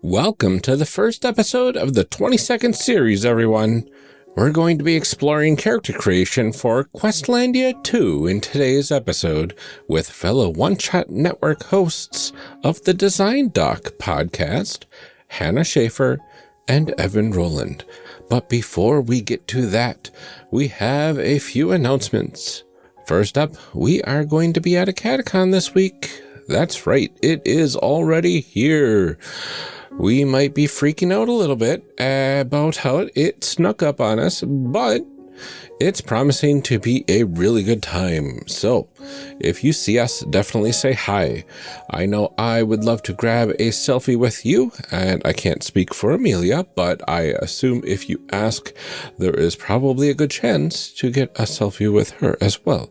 Welcome to the first episode of the 22nd series, everyone. We're going to be exploring character creation for Questlandia 2 in today's episode with fellow One Shot Network hosts of the Design Doc podcast, Hannah Shaffer and Evan Rowland. But before we get to that, we have a few announcements. First up, we are going to be at a Catacon this week. That's right, it is already here. We might be freaking out a little bit about how it snuck up on us, but it's promising to be a really good time. So if you see us, definitely say hi. I know I would love to grab a selfie with you, and I can't speak for Amelia, but I assume if you ask, there is probably a good chance to get a selfie with her as well.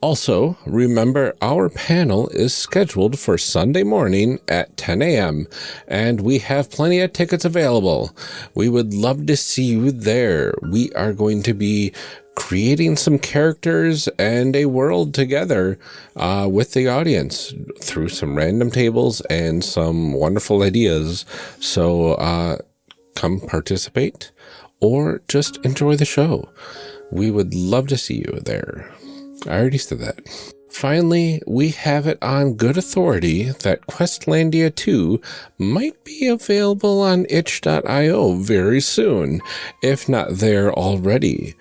Also, remember our panel is scheduled for Sunday morning at 10 a.m. and we have plenty of tickets available. We would love to see you there. We are going to be creating some characters and a world together with the audience through some random tables and some wonderful ideas. So come participate or just enjoy the show. We would love to see you there. I already said that. Finally, we have it on good authority that Questlandia 2 might be available on itch.io very soon, if not there already.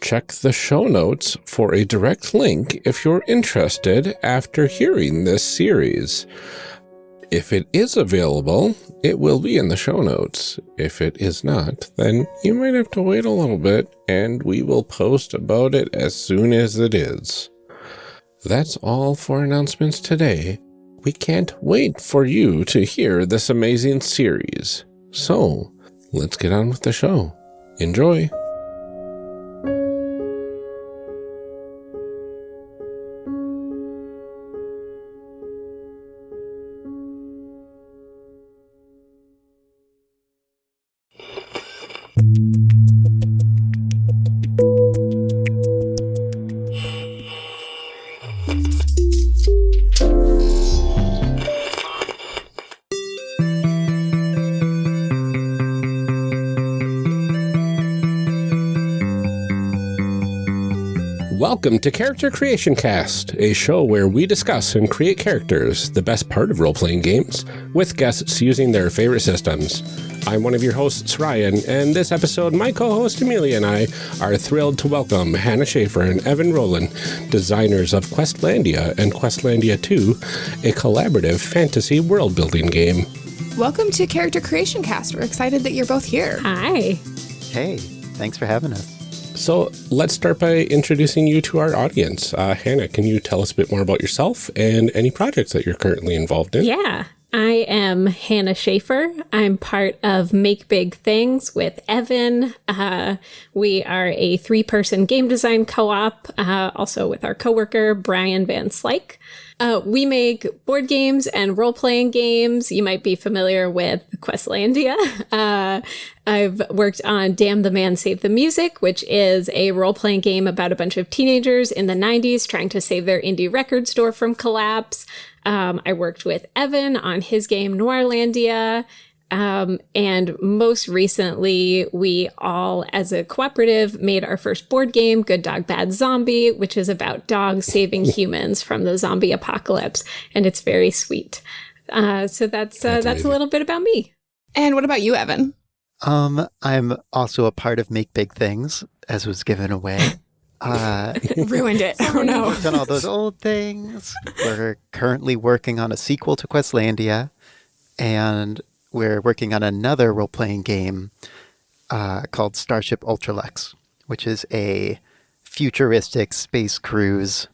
Check the show notes for a direct link if you're interested after hearing this series. If it is available, it will be in the show notes. If it is not, then you might have to wait a little bit, and we will post about it as soon as it is. That's all for announcements today. We can't wait for you to hear this amazing series. So, let's get on with the show. Enjoy! Welcome to Character Creation Cast, a show where we discuss and create characters, the best part of role-playing games, with guests using their favorite systems. I'm one of your hosts, Ryan, and this episode, my co-host Amelia and I are thrilled to welcome Hannah Shaffer and Evan Rowland, designers of Questlandia and Questlandia 2, a collaborative fantasy world-building game. Welcome to Character Creation Cast. We're excited that you're both here. Hi. Hey, thanks for having us. So let's start by introducing you to our audience. Hannah, can you tell us a bit more about yourself and any projects that you're currently involved in? Yeah, I am Hannah Shaffer. I'm part of Make Big Things with Evan. We are a 3-person game design co-op, also with our coworker, Brian Van Slyke. We make board games and role-playing games. You might be familiar with Questlandia. I've worked on Damn the Man, Save the Music, which is a role-playing game about a bunch of teenagers in the 90s trying to save their indie record store from collapse. I worked with Evan on his game Noirlandia. And most recently, we all, as a cooperative, made our first board game, Good Dog, Bad Zombie, which is about dogs saving humans from the zombie apocalypse. And it's very sweet. So that's a little bit about me. And what about you, Evan? I'm also a part of Make Big Things, as was given away. Ruined it. Oh, no. Worked on all those old things. We're currently working on a sequel to Questlandia, and we're working on another role-playing game called Starship Ultralex, which is a futuristic space cruise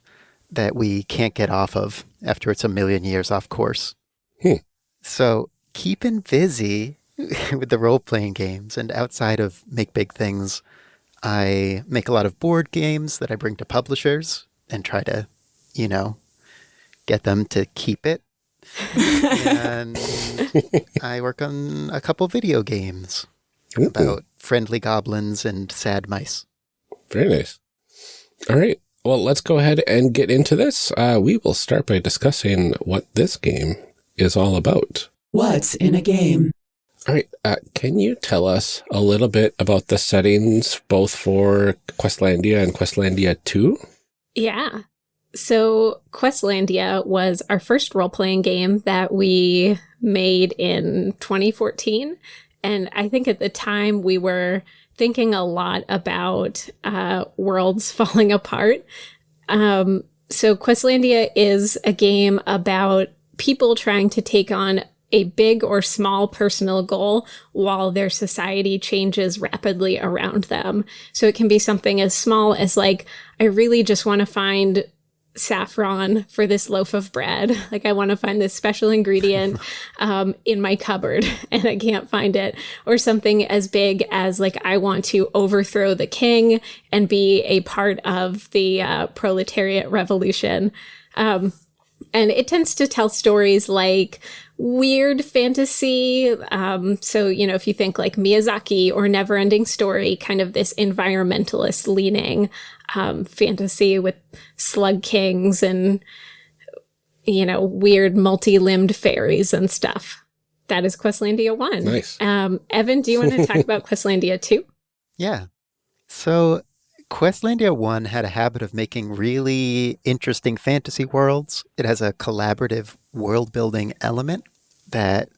that we can't get off of after it's a million years off course. So keeping busy with the role-playing games, and outside of Make Big Things, I make a lot of board games that I bring to publishers and try to, get them to keep it. And I work on a couple video games about friendly goblins and sad mice. Very nice. All right. Well, let's go ahead and get into this. We will start by discussing what this game is all about. What's in a game? All right. Can you tell us a little bit about the settings, both for Questlandia and Questlandia 2? Yeah. So Questlandia was our first role-playing game that we made in 2014. And I think at the time we were thinking a lot about worlds falling apart. So Questlandia is a game about people trying to take on a big or small personal goal while their society changes rapidly around them. So it can be something as small as like, I really just want to find saffron for this loaf of bread. Like I want to find this special ingredient in my cupboard and I can't find it. Or something as big as like, I want to overthrow the king and be a part of the proletariat revolution. And it tends to tell stories like weird fantasy. So, you know, if you think like Miyazaki or Neverending Story, kind of this environmentalist leaning fantasy with slug kings and, you know, weird multi-limbed fairies and stuff. That is Questlandia 1. Nice. Evan, do you want to talk about Questlandia 2? Yeah. So Questlandia 1 had a habit of making really interesting fantasy worlds. It has a collaborative world-building element that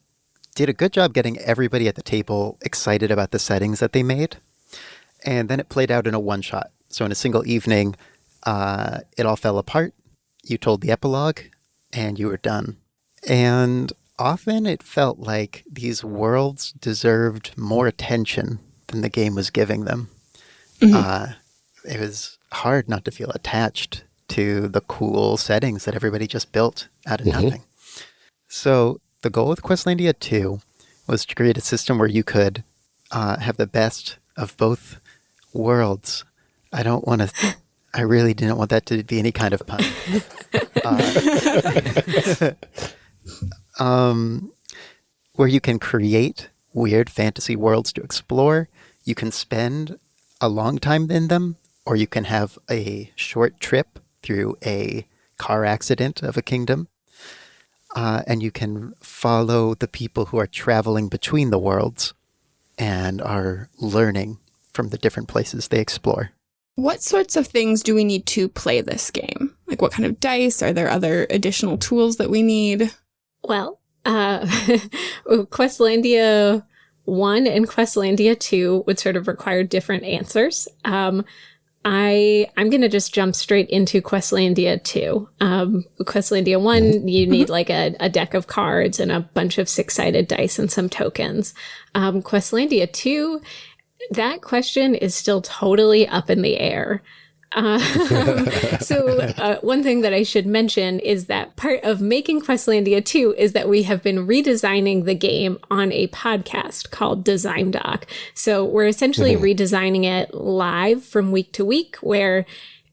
did a good job getting everybody at the table excited about the settings that they made. And then it played out in a one-shot. So in a single evening, it all fell apart. You told the epilogue, and you were done. And often it felt like these worlds deserved more attention than the game was giving them. Mm-hmm. It was hard not to feel attached to the cool settings that everybody just built out of nothing. So the goal with Questlandia 2 was to create a system where you could have the best of both worlds. I really didn't want that to be any kind of pun. Where you can create weird fantasy worlds to explore. You can spend a long time in them, or you can have a short trip through a car accident of a kingdom. And you can follow the people who are traveling between the worlds and are learning from the different places they explore. What sorts of things do we need to play this game? Like what kind of dice? Are there other additional tools that we need? Well, Questlandia 1 and Questlandia 2 would sort of require different answers. I'm going to just jump straight into Questlandia 2. Questlandia 1, you need like a deck of cards and a bunch of six-sided dice and some tokens. Questlandia 2, that question is still totally up in the air. So one thing that I should mention is that part of making Questlandia 2 is that we have been redesigning the game on a podcast called Design Doc. So we're essentially redesigning it live from week to week, where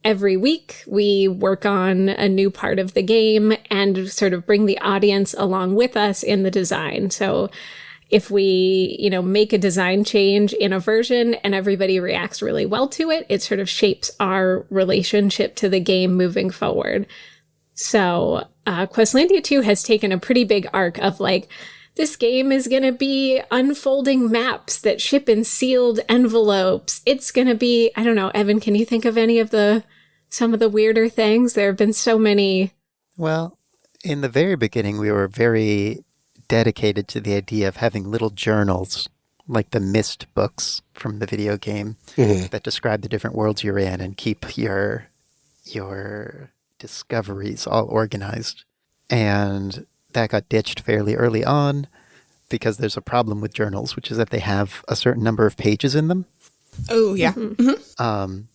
every week we work on a new part of the game and sort of bring the audience along with us in the design. So if we, you know, make a design change in a version and everybody reacts really well to it, it sort of shapes our relationship to the game moving forward. So Questlandia 2 has taken a pretty big arc of like, this game is going to be unfolding maps that ship in sealed envelopes. It's going to be, I don't know, Evan, can you think of some of the weirder things? There have been so many. Well, in the very beginning, we were very dedicated to the idea of having little journals, like the Myst books from the video game, that describe the different worlds you're in and keep your discoveries all organized. And that got ditched fairly early on because there's a problem with journals, which is that they have a certain number of pages in them. Oh, yeah. And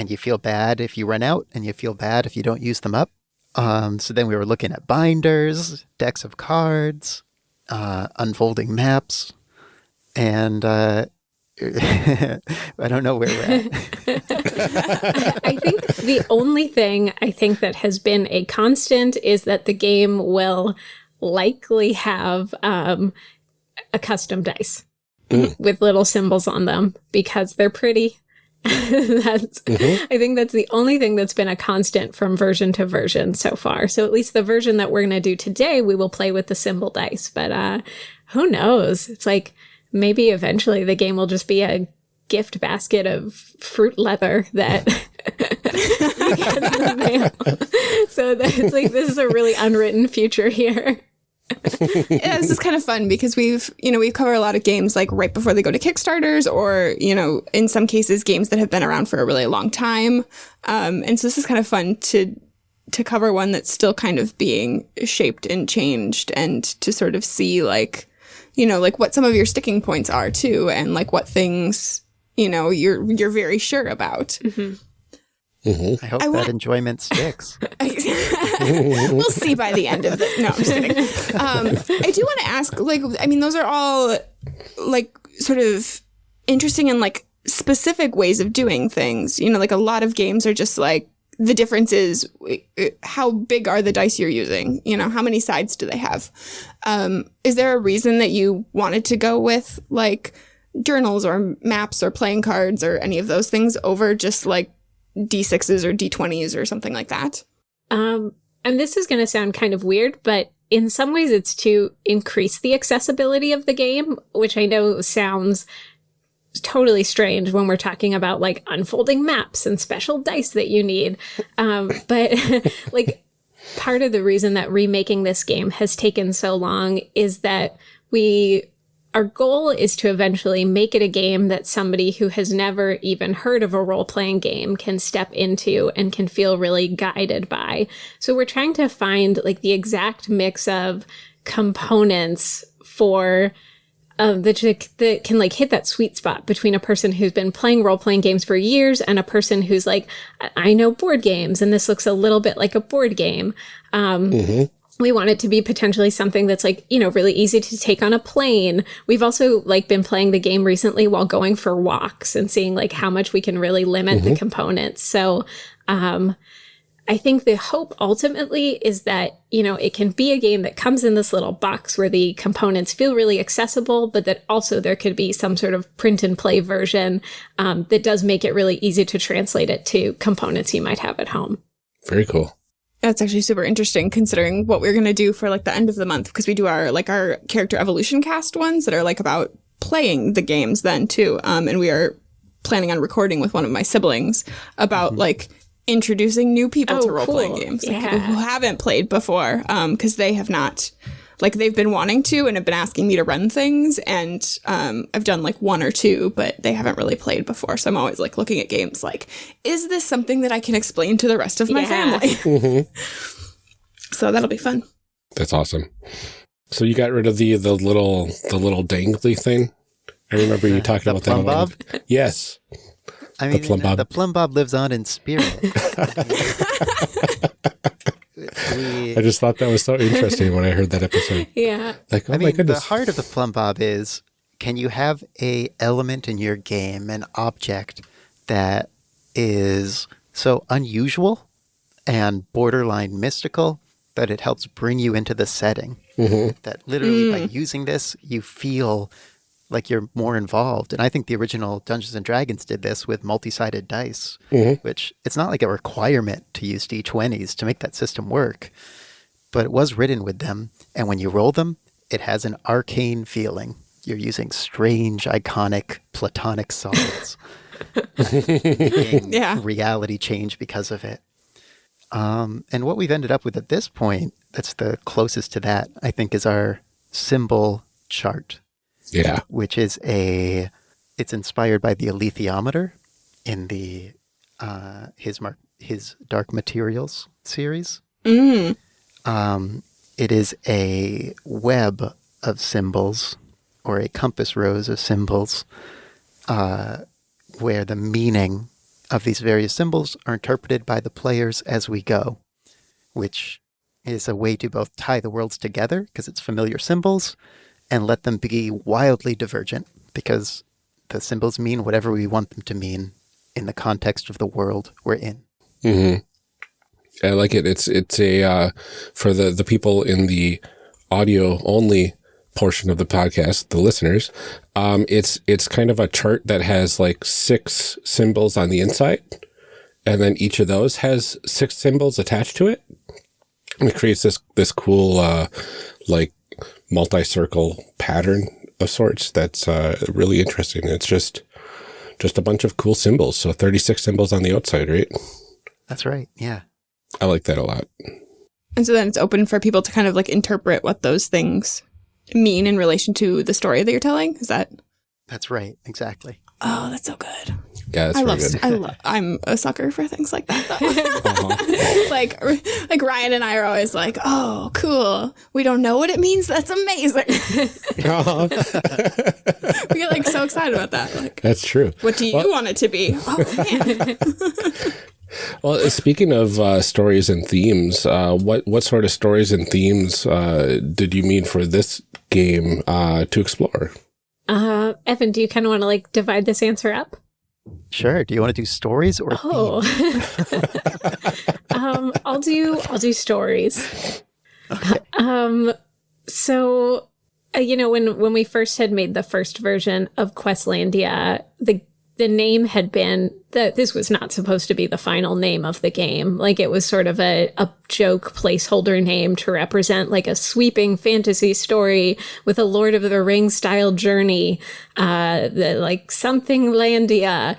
you feel bad if you run out, and you feel bad if you don't use them up. So then we were looking at binders, decks of cards, unfolding maps, and I don't know where we're at. I think the only thing I think that has been a constant is that the game will likely have a custom dice with little symbols on them, because they're pretty. I think that's the only thing that's been a constant from version to version so far. So at least the version that we're going to do today, we will play with the symbol dice. But who knows? It's like maybe eventually the game will just be a gift basket of fruit leather that we get in the mail. So that it's like this is a really unwritten future here. Yeah, this is kind of fun because we've covered a lot of games like right before they go to Kickstarters, or in some cases games that have been around for a really long time, and so this is kind of fun to cover one that's still kind of being shaped and changed, and to sort of see like what some of your sticking points are too, and like what things you're very sure about. I hope that enjoyment sticks. We'll see by the end of it. No, I'm just kidding. I do want to ask, those are all like sort of interesting and like specific ways of doing things. Like a lot of games are just like the difference is how big are the dice you're using? How many sides do they have? Is there a reason that you wanted to go with like journals or maps or playing cards or any of those things over just like D6s or D20s or something like that? And this is going to sound kind of weird, but in some ways it's to increase the accessibility of the game, which I know sounds totally strange when we're talking about like unfolding maps and special dice that you need. But like part of the reason that remaking this game has taken so long is that our goal is to eventually make it a game that somebody who has never even heard of a role-playing game can step into and can feel really guided by. So we're trying to find like the exact mix of components for that can like hit that sweet spot between a person who's been playing role-playing games for years and a person who's like, I know board games and this looks a little bit like a board game. We want it to be potentially something that's like, really easy to take on a plane. We've also like been playing the game recently while going for walks and seeing like how much we can really limit the components. So, I think the hope ultimately is that, it can be a game that comes in this little box where the components feel really accessible, but that also there could be some sort of print and play version, that does make it really easy to translate it to components you might have at home. Very cool. That's actually super interesting considering what we're going to do for like the end of the month, because we do our character evolution cast ones that are like about playing the games then too. And we are planning on recording with one of my siblings about like introducing new people to role-playing games, like people who haven't played before, because they have not, like they've been wanting to and have been asking me to run things, and I've done like one or two, but they haven't really played before. So I'm always like looking at games like, is this something that I can explain to the rest of my family? So that'll be fun. That's awesome. So you got rid of the little dangly thing? I remember you talking about that. Plum Bob? Yes. I mean, the Plum Bob lives on in spirit. I just thought that was so interesting when I heard that episode. Yeah. Like, my goodness. The heart of the Plum Bob is, can you have a element in your game, an object that is so unusual and borderline mystical that it helps bring you into the setting? That literally by using this, you feel like you're more involved. And I think the original Dungeons and Dragons did this with multi-sided dice, which it's not like a requirement to use D20s to make that system work, but it was written with them. And when you roll them, it has an arcane feeling. You're using strange, iconic, platonic solids. Reality change because of it. And what we've ended up with at this point, that's the closest to that, I think, is our symbol chart. Yeah. Which is it's inspired by the alethiometer in the his Dark Materials series. It is a web of symbols, or a compass rose of symbols, where the meaning of these various symbols are interpreted by the players as we go, which is a way to both tie the worlds together, because it's familiar symbols, and let them be wildly divergent, because the symbols mean whatever we want them to mean in the context of the world we're in. I like it. It's a for the people in the audio only portion of the podcast, the listeners, it's kind of a chart that has like 6 symbols on the inside, and then each of those has 6 symbols attached to it. And it creates this cool like multi-circle pattern of sorts that's really interesting. It's just a bunch of cool symbols. So 36 symbols on the outside, right? That's right. Yeah. I like that a lot. And so then it's open for people to kind of like interpret what those things mean in relation to the story that you're telling. Is that? That's right. Exactly. Oh, that's so good. Yeah, that's very good. I'm a sucker for things like that. Like Ryan and I are always like, oh, cool. We don't know what it means. That's amazing. We get like so excited about that. Like, that's true. What do you want it to be? Oh man. Well, speaking of stories and themes, what sort of stories and themes did you mean for this game to explore? Evan, do you kind of want to like divide this answer up? Sure. Do you want to do stories or themes? I'll do stories. Okay. So, when we first had made the first version of Questlandia, the name had been that this was not supposed to be the final name of the game. Like it was sort of a joke placeholder name to represent like a sweeping fantasy story with a Lord of the Rings style journey, like something Landia.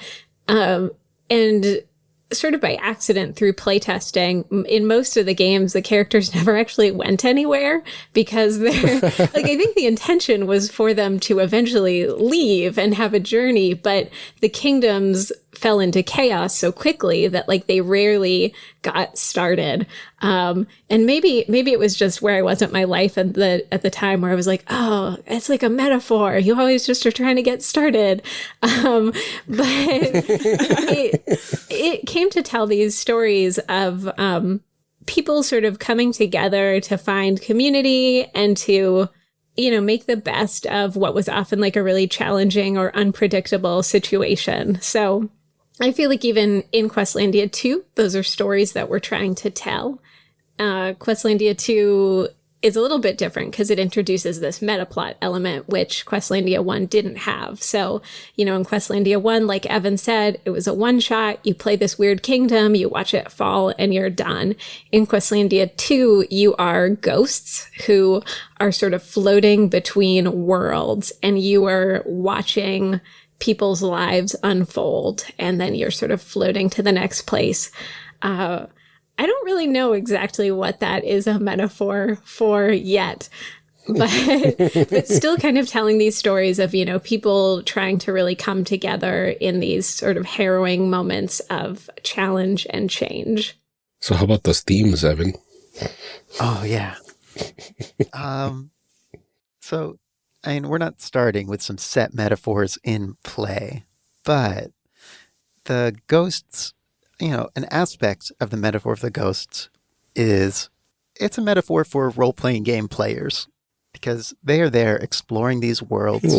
And sort of by accident through playtesting, in most of the games, the characters never actually went anywhere because they're like, I think the intention was for them to eventually leave and have a journey, but the kingdoms fell into chaos so quickly that like they rarely got started. And maybe it was just where I was at my life at the time where I was like, oh, it's like a metaphor. You always just are trying to get started. But it came to tell these stories of people sort of coming together to find community and to, make the best of what was often like a really challenging or unpredictable situation. So I feel like even in Questlandia 2, those are stories that we're trying to tell. Questlandia 2 is a little bit different because it introduces this meta plot element, which Questlandia 1 didn't have. So, in Questlandia 1, like Evan said, it was a one-shot. You play this weird kingdom, you watch it fall, and you're done. In Questlandia 2, you are ghosts who are sort of floating between worlds, and you are watching people's lives unfold, and then you're sort of floating to the next place. I don't really know exactly what that is a metaphor for yet, but still kind of telling these stories of, people trying to really come together in these sort of harrowing moments of challenge and change. So how about those themes, Evan? Oh, yeah. So, we're not starting with some set metaphors in play, but the ghosts, an aspect of the metaphor of the ghosts is it's a metaphor for role-playing game players because they are there exploring these worlds,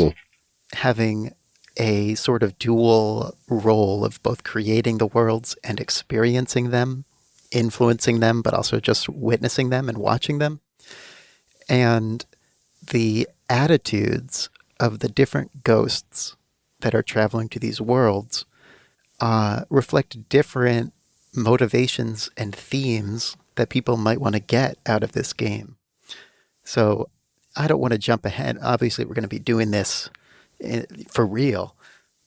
having a sort of dual role of both creating the worlds and experiencing them, influencing them, but also just witnessing them and watching them. And the attitudes of the different ghosts that are traveling to these worlds reflect different motivations and themes that people might want to get out of this game. So I don't want to jump ahead. Obviously, we're going to be doing this for real.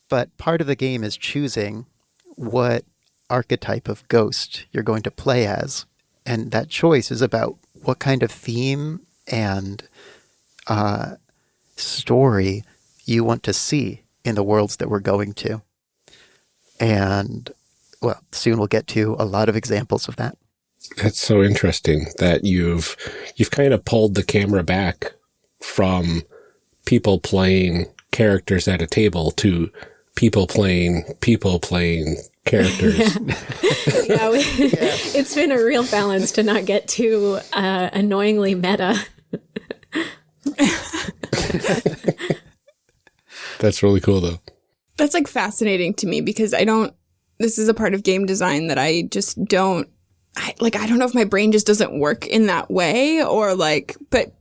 But part of the game is choosing what archetype of ghost you're going to play as. And that choice is about what kind of theme and story you want to see in the worlds that we're going to. And, well, soon we'll get to a lot of examples of that. That's so interesting that you've kind of pulled the camera back from people playing characters at a table to people playing characters. Yeah, it's been a real balance to not get too annoyingly meta. That's really cool, though. That's like fascinating to me because this is a part of game design that I just don't, I don't know if my brain just doesn't work in that way or but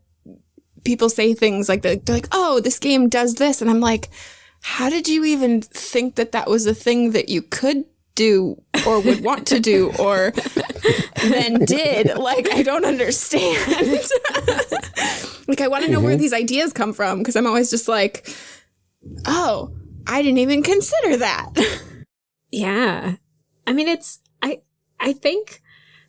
people say things like they're like, oh, this game does this. And I'm like, how did you even think that that was a thing that you could do or would want to do or then did? Like, I don't understand. Like, I want to know where these ideas come from, because I'm always just like, oh, I didn't even consider that. Yeah. I mean, I think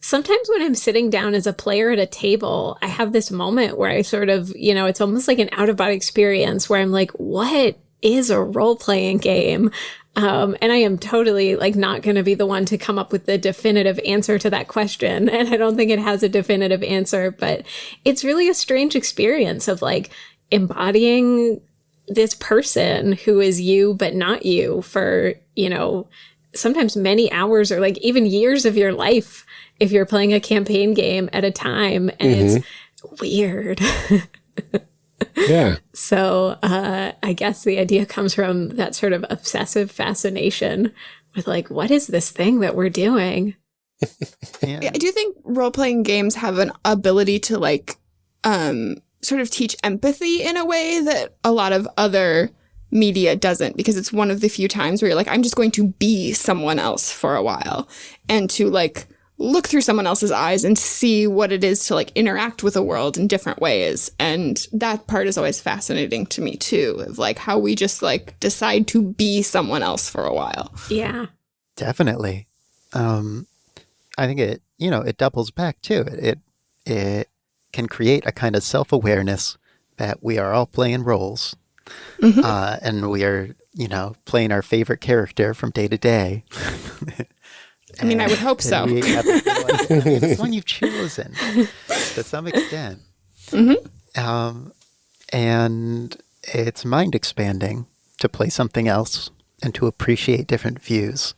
sometimes when I'm sitting down as a player at a table, I have this moment where I sort of, it's almost like an out-of-body experience where I'm like, what is a role-playing game? And I am totally like not going to be the one to come up with the definitive answer to that question. And I don't think it has a definitive answer, but it's really a strange experience of like embodying this person who is you, but not you for, sometimes many hours or like even years of your life if you're playing a campaign game at a time. And it's weird. Yeah. So I guess the idea comes from that sort of obsessive fascination with like, what is this thing that we're doing? Yeah, I do think role-playing games have an ability to like sort of teach empathy in a way that a lot of other media doesn't, because it's one of the few times where you're like, I'm just going to be someone else for a while and to like look through someone else's eyes and see what it is to like interact with a world in different ways. And that part is always fascinating to me too, of like how we just like decide to be someone else for a while. Yeah. Definitely. I think it doubles back too. It can create a kind of self-awareness that we are all playing roles. And we are, playing our favorite character from day to day. I mean, I would hope so. It's one you've chosen to some extent. And it's mind expanding to play something else and to appreciate different views.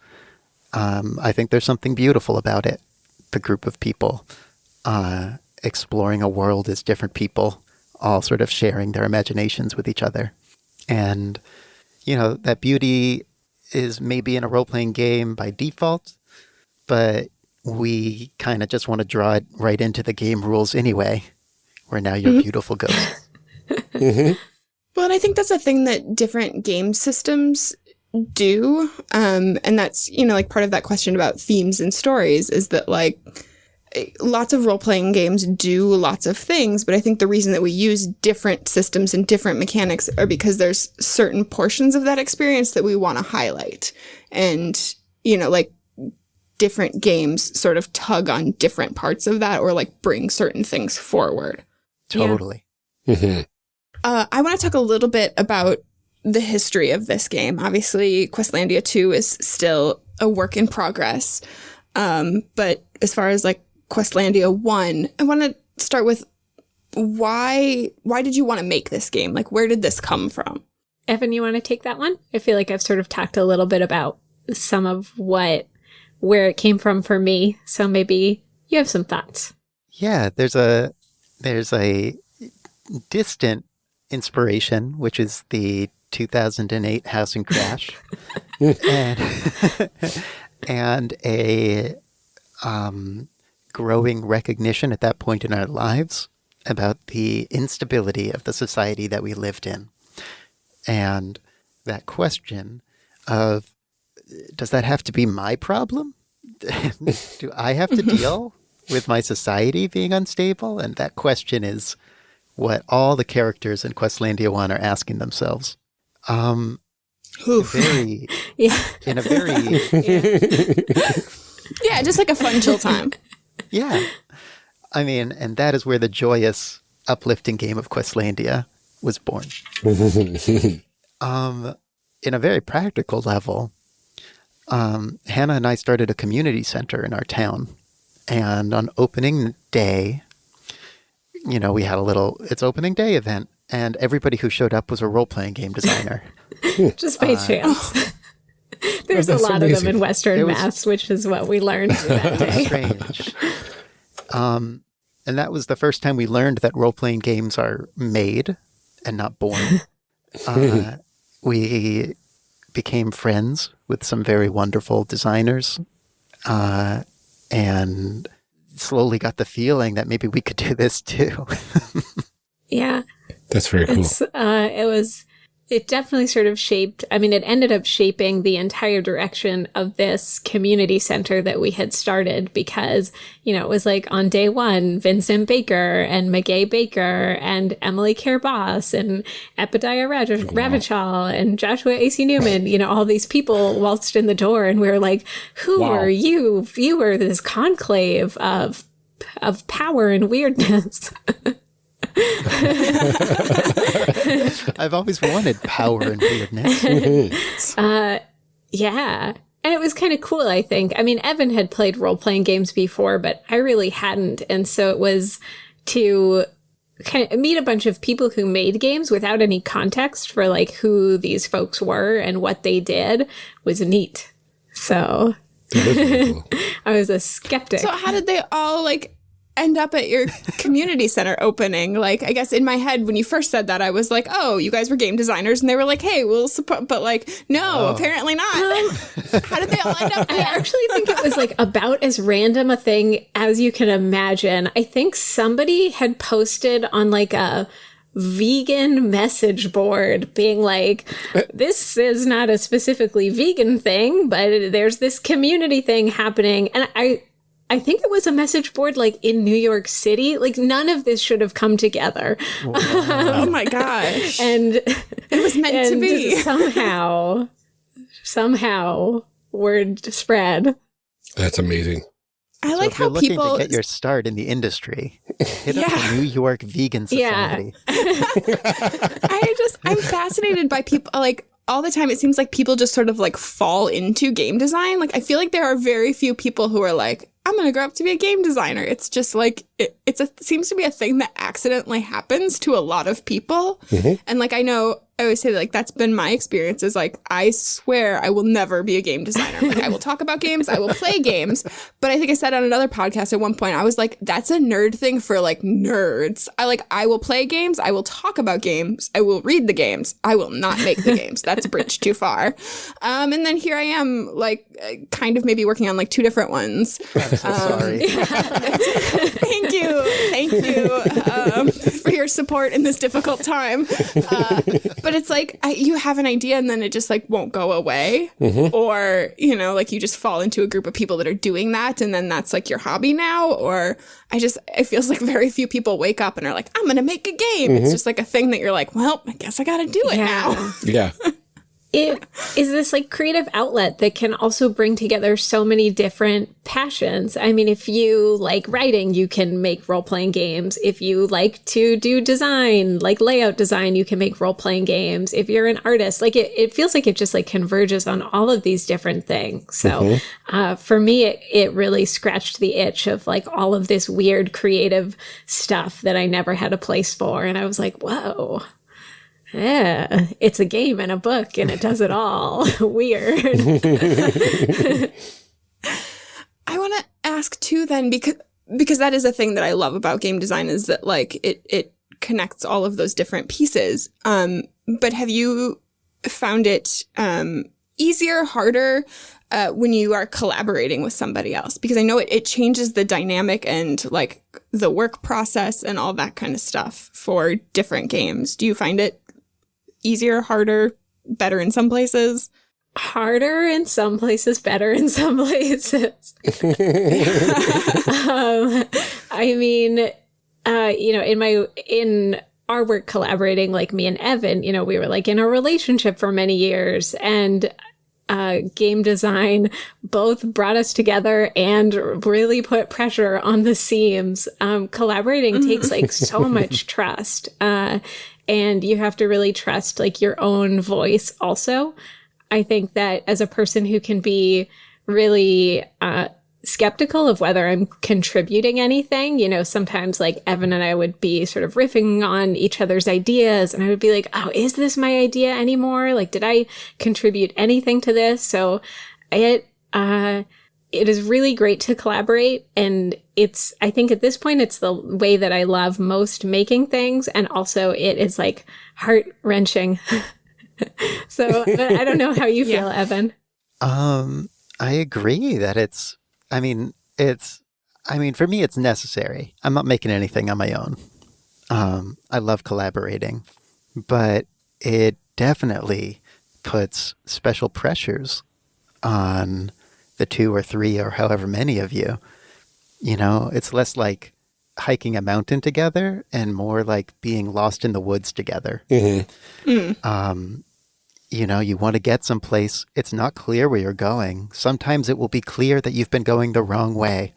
I think there's something beautiful about it. The group of people exploring a world as different people, all sort of sharing their imaginations with each other. And, that beauty is maybe in a role-playing game by default, but we kind of just want to draw it right into the game rules anyway, where now you're beautiful ghosts. Well, and I think that's a thing that different game systems do. And that's, like part of that question about themes and stories is that like lots of role-playing games do lots of things, but I think the reason that we use different systems and different mechanics are because there's certain portions of that experience that we want to highlight. And, like different games sort of tug on different parts of that or like bring certain things forward. Totally. I want to talk a little bit about the history of this game. Obviously, Questlandia 2 is still a work in progress. But as far as like Questlandia 1, I want to start with why did you want to make this game? Like, where did this come from? Evan, you want to take that one? I feel like I've sort of talked a little bit about some of where it came from for me. So maybe you have some thoughts. Yeah, there's a distant inspiration, which is the 2008 housing crash, and a growing recognition at that point in our lives about the instability of the society that we lived in. And that question of, does that have to be my problem? Do I have to deal with my society being unstable? And that question is what all the characters in Questlandia 1 are asking themselves. In a very yeah, just like a fun chill time. Yeah. I mean, and that is where the joyous, uplifting game of Questlandia was born. In a very practical level, Hannah and I started a community center in our town. And on opening day, we had it's opening day event. And everybody who showed up was a role-playing game designer. Just by chance. There's a lot of them in Western Mass, which is what we learned that day. Strange. And that was the first time we learned that role-playing games are made and not born. We became friends with some very wonderful designers and slowly got the feeling that maybe we could do this too. Yeah. That's very cool. It definitely sort of shaped, I mean, it ended up shaping the entire direction of this community center that we had started because, it was like on day one, Vincent Baker and Magay Baker and Emily Care-Boss and Epadiah Ravachol and Joshua A.C. Newman, all these people waltzed in the door and we were like, who are you? You were this conclave of power and weirdness. I've always wanted power and weirdness. Yeah. And it was kind of cool, I think. I mean, Evan had played role-playing games before, but I really hadn't. And so it was to kind of meet a bunch of people who made games without any context for like who these folks were and what they did was neat. So cool. I was a skeptic. So how did they all like end up at your community center opening? Like, I guess in my head, when you first said that, I was like, oh, you guys were game designers. And they were like, hey, we'll support. But like, no, apparently not. How did they all end up there? I actually think it was like about as random a thing as you can imagine. I think somebody had posted on like a vegan message board being like, this is not a specifically vegan thing, but there's this community thing happening. And I think it was a message board like in New York City. Like none of this should have come together. Wow. Oh my gosh. And it was meant to be. Somehow word spread. That's amazing. I like how looking people to get your start in the industry, hit up the New York Vegan Society. I'm fascinated by people like all the time. It seems like people just sort of like fall into game design. Like I feel like there are very few people who are like, I'm going to grow up to be a game designer. It's just like, it seems to be a thing that accidentally happens to a lot of people. Mm-hmm. And like, I always say like, that's been my experience is like, I swear I will never be a game designer. Like I will talk about games, I will play games. But I think I said on another podcast at one point, I was like, that's a nerd thing for like nerds. I will play games, I will talk about games, I will read the games, I will not make the games. That's a bridge too far. And then here I am like kind of maybe working on like two different ones. I'm so sorry. Thank you for your support in this difficult time. But it's like you have an idea and then it just like won't go away. Mm-hmm. Or, like you just fall into a group of people that are doing that and then that's like your hobby now. Or it feels like very few people wake up and are like, I'm going to make a game. Mm-hmm. It's just like a thing that you're like, well, I guess I got to do it now. Yeah. It is this like creative outlet that can also bring together so many different passions. I mean, if you like writing, you can make role-playing games. If you like to do design, like layout design, you can make role-playing games. If you're an artist, like it feels like it just like converges on all of these different things. So for me, it really scratched the itch of like all of this weird creative stuff that I never had a place for. And I was like, whoa. Yeah, it's a game and a book and it does it all. Weird. I want to ask too then, because that is a thing that I love about game design is that like it connects all of those different pieces. But have you found it easier, harder when you are collaborating with somebody else? Because I know it changes the dynamic and like the work process and all that kind of stuff for different games. Do you find it easier, harder, better in some places? Harder in some places, better in some places. I mean, in our work collaborating, like me and Evan, we were like in a relationship for many years, and game design both brought us together and really put pressure on the seams. Collaborating takes like so much trust. And you have to really trust like your own voice also. I think that as a person who can be really skeptical of whether I'm contributing anything, sometimes like Evan and I would be sort of riffing on each other's ideas and I would be like, oh, is this my idea anymore? Like, did I contribute anything to this? So it is really great to collaborate. And I think at this point, it's the way that I love most making things. And also it is like heart wrenching. So, but I don't know how you feel, Evan. I agree that for me, it's necessary. I'm not making anything on my own. I love collaborating, but it definitely puts special pressures on the 2 or 3 or however many of you. You know, it's less like hiking a mountain together and more like being lost in the woods together. You know, you want to get someplace. It's not clear where you're going. Sometimes it will be clear that you've been going the wrong way.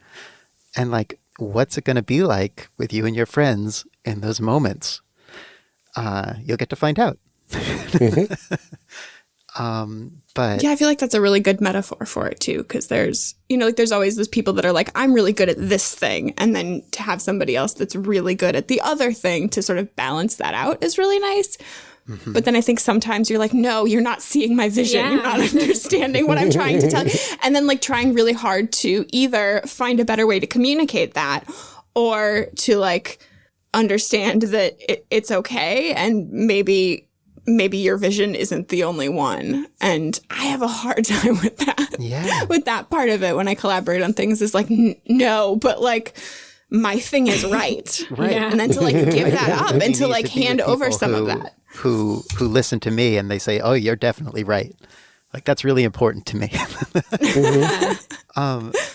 And like, what's it going to be like with you and your friends in those moments? You'll get to find out. But Yeah, I feel like that's a really good metaphor for it too, because there's, you know, like there's always those people that are like, I'm really good at this thing, and then to have somebody else that's really good at the other thing to sort of balance that out is really nice. But then I think sometimes you're like, no, you're not seeing my vision. Yeah. You're not understanding what I'm trying to tell you. And then like trying really hard to either find a better way to communicate that or to like understand that it's okay. And maybe your vision isn't the only one. And I have a hard time with that. Yeah. With that part of it when I collaborate on things is like, no, but like my thing is right. Right. Yeah. And then to like give that up and You to need like be with hand over people some of that. Who listen to me and they say, oh, you're definitely right. Like, that's really important to me.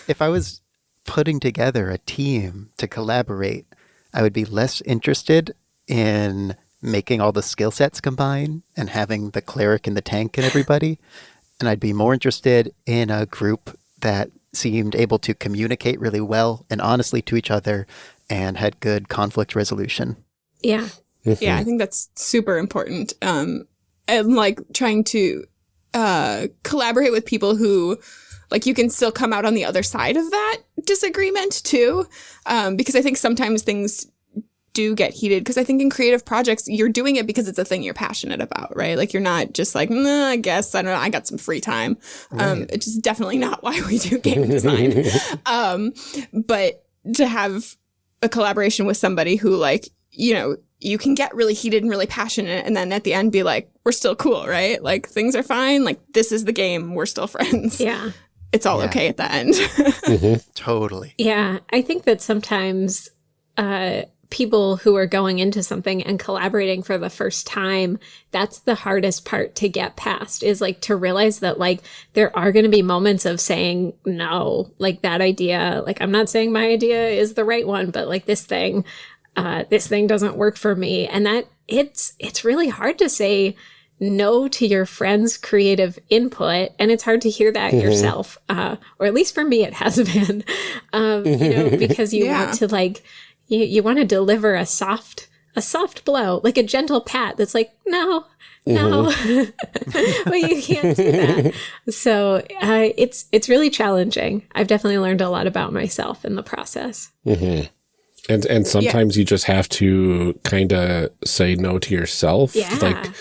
If I was putting together a team to collaborate, I would be less interested in making all the skill sets combine and having the cleric and the tank and everybody. And I'd be more interested in a group that seemed able to communicate really well and honestly to each other and had good conflict resolution. Yeah. Yeah, I think that's super important. And like trying to collaborate with people who like you can still come out on the other side of that disagreement too. Because I think sometimes things do get heated, because I think in creative projects, you're doing it because it's a thing you're passionate about, right? Like you're not just like, nah, I guess, I don't know, I got some free time. Right. It's just definitely not why we do game design. But to have a collaboration with somebody who like, you know, you can get really heated and really passionate and then at the end be like, we're still cool, right? Like things are fine. Like this is the game. We're still friends. Yeah. It's all Yeah. okay at the end. Totally. Yeah. I think that sometimes people who are going into something and collaborating for the first time, that's the hardest part to get past, is like to realize that like there are going to be moments of saying no, like that idea, like I'm not saying my idea is the right one, but like this thing doesn't work for me. And that it's really hard to say no to your friend's creative input. And it's hard to hear that yourself. Or at least for me, it has been, you know, because you Yeah. want to like, you want to deliver a soft blow, like a gentle pat that's like, no, but you can't do that. So it's really challenging. I've definitely learned a lot about myself in the process. And sometimes you just have to kind of say no to yourself. Yeah. Like,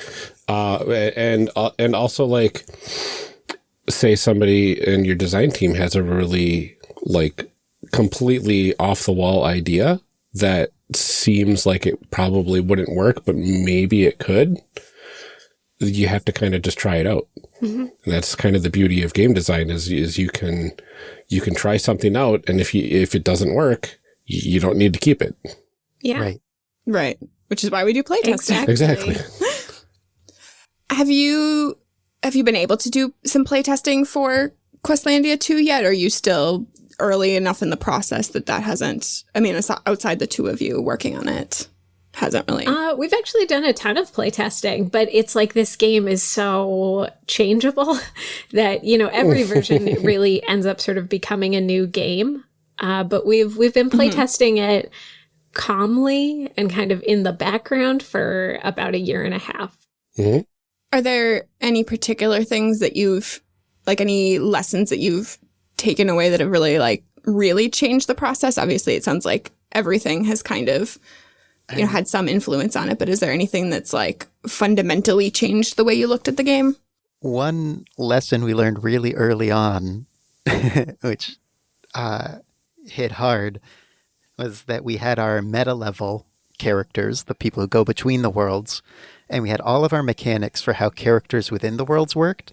and also like, say somebody in your design team has a really like completely off the wall idea that seems like it probably wouldn't work, but maybe it could. You have to kind of just try it out. And that's kind of the beauty of game design is you can try something out, and if it doesn't work, you don't need to keep it. Yeah. Right. Right. Which is why we do playtesting. Exactly. Have you been able to do some playtesting for Questlandia 2 yet? Or are you still early enough in the process that hasn't, I mean, outside the two of you working on it, hasn't really? We've actually done a ton of playtesting, but it's like this game is so changeable that, you know, every version really ends up sort of becoming a new game. But we've been playtesting it calmly and kind of in the background for about a year and a half. Are there any particular things that any lessons that you've taken away that have really changed the process? Obviously, it sounds like everything has kind of, had some influence on it, but is there anything that's like fundamentally changed the way you looked at the game? One lesson we learned really early on, which hit hard, was that we had our meta level characters, the people who go between the worlds, and we had all of our mechanics for how characters within the worlds worked,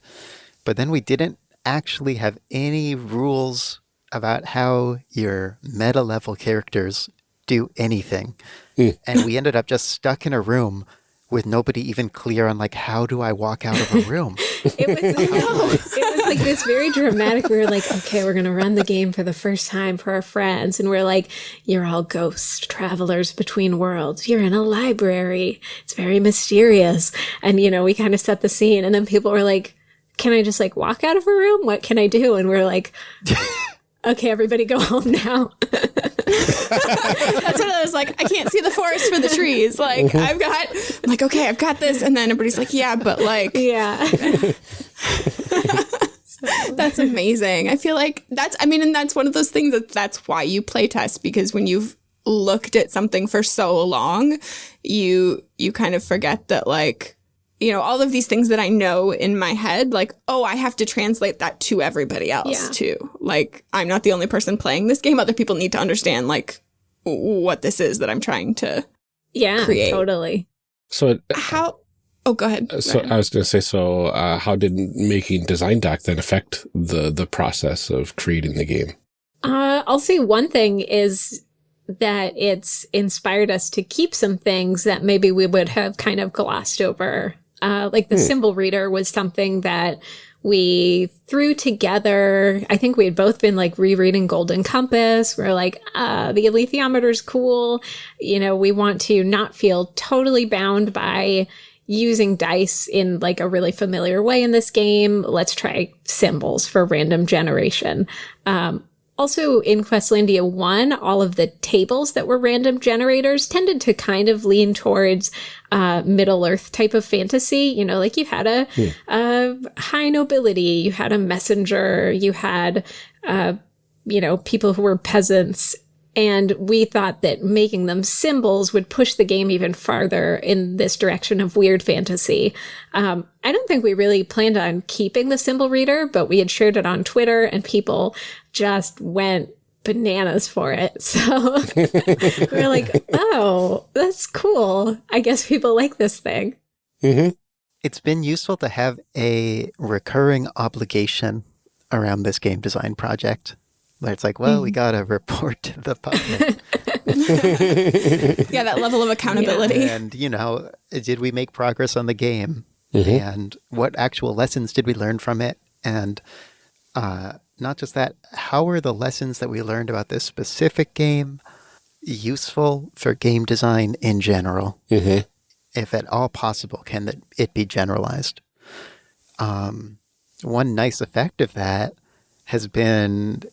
but then we didn't actually have any rules about how your meta level characters do anything. And we ended up just stuck in a room with nobody even clear on like, how do I walk out of a room? It was like this very dramatic. We were like, okay, we're going to run the game for the first time for our friends. And we're like, you're all ghost travelers between worlds. You're in a library. It's very mysterious. And, we kind of set the scene. And then people were like, can I just like walk out of a room? What can I do? And we're like, okay, everybody go home now. That's what I was like. I can't see the forest for the trees. Like, I'm like, okay, I've got this. And then everybody's like, yeah, but like. Yeah. That's amazing. I feel like and that's one of those things that's why you playtest, because when you've looked at something for so long, you kind of forget that, like, all of these things that I know in my head, like, oh, I have to translate that to everybody else too. Like, I'm not the only person playing this game. Other people need to understand, like, what this is that I'm trying to create. Totally. So Oh, go ahead. I was going to say, how did making Design Doc then affect the process of creating the game? I'll say one thing is that it's inspired us to keep some things that maybe we would have kind of glossed over. Like the symbol reader was something that we threw together. I think we had both been like rereading Golden Compass. We're like, the alethiometer's cool. We want to not feel totally bound by using dice in like a really familiar way in this game. Let's try symbols for random generation. Also in Questlandia 1, all of the tables that were random generators tended to kind of lean towards Middle Earth type of fantasy. Like you had a high nobility, you had a messenger, you had, people who were peasants. And we thought that making them symbols would push the game even farther in this direction of weird fantasy. I don't think we really planned on keeping the symbol reader, but we had shared it on Twitter and people just went bananas for it. So we were like, oh, that's cool. I guess people like this thing. Mm-hmm. It's been useful to have a recurring obligation around this game design project. Where it's like, well, we got to report to the public. Yeah, that level of accountability. Yeah. And, did we make progress on the game? Mm-hmm. And what actual lessons did we learn from it? And not just that, how are the lessons that we learned about this specific game useful for game design in general? Mm-hmm. If at all possible, can it be generalized? One nice effect of that has been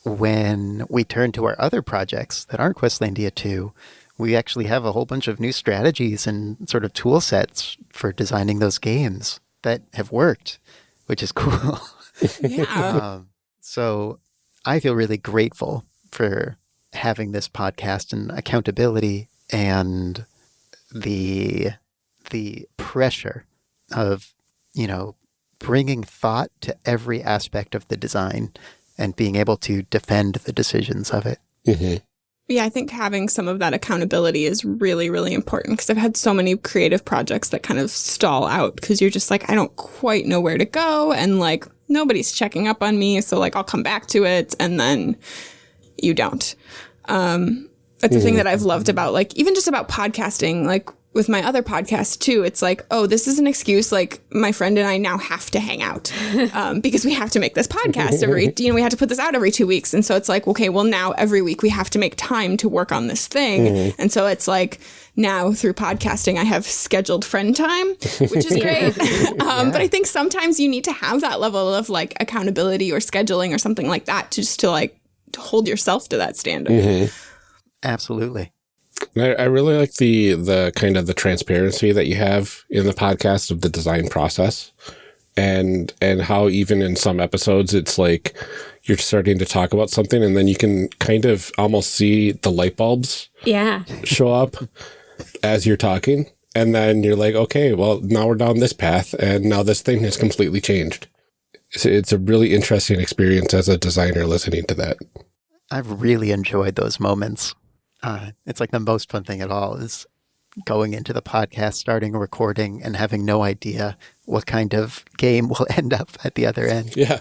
when we turn to our other projects that aren't Questlandia 2, we actually have a whole bunch of new strategies and sort of tool sets for designing those games that have worked, which is cool. Yeah. So I feel really grateful for having this podcast and accountability and the pressure of, bringing thought to every aspect of the design and being able to defend the decisions of it. Mm-hmm. Yeah, I think having some of that accountability is really, really important, because I've had so many creative projects that kind of stall out because you're just like, I don't quite know where to go, and like nobody's checking up on me, so like I'll come back to it, and then you don't. That's the thing that I've loved about, like, even just about podcasting, like with my other podcast too, it's like, oh, this is an excuse. Like, my friend and I now have to hang out because we have to make this podcast we have to put this out every 2 weeks. And so it's like, okay, well, now every week we have to make time to work on this thing. And so it's like, now through podcasting, I have scheduled friend time, which is great. But I think sometimes you need to have that level of like accountability or scheduling or something like that just to like to hold yourself to that standard. Absolutely. I really like the kind of the transparency that you have in the podcast of the design process, and how even in some episodes it's like you're starting to talk about something and then you can kind of almost see the light bulbs show up as you're talking, and then you're like, okay, well, now we're down this path and now this thing has completely changed. It's a really interesting experience as a designer listening to that. I've really enjoyed those moments. It's like the most fun thing at all is going into the podcast, starting a recording, and having no idea what kind of game will end up at the other end. Yeah.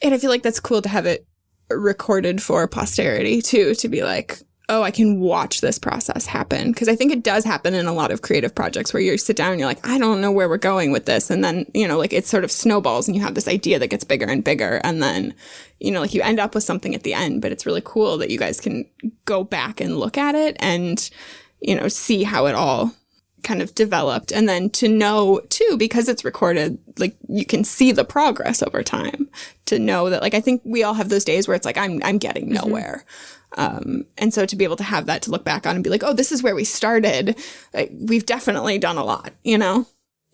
And I feel like that's cool to have it recorded for posterity too, to be like, oh, I can watch this process happen. Because I think it does happen in a lot of creative projects where you sit down and you're like, I don't know where we're going with this. And then, like it sort of snowballs and you have this idea that gets bigger and bigger. And then, like you end up with something at the end. But it's really cool that you guys can go back and look at it and, see how it all kind of developed. And then to know too, because it's recorded, like you can see the progress over time, to know that, like, I think we all have those days where it's like, I'm getting nowhere. And so to be able to have that to look back on and be like, oh, this is where we started. Like, we've definitely done a lot,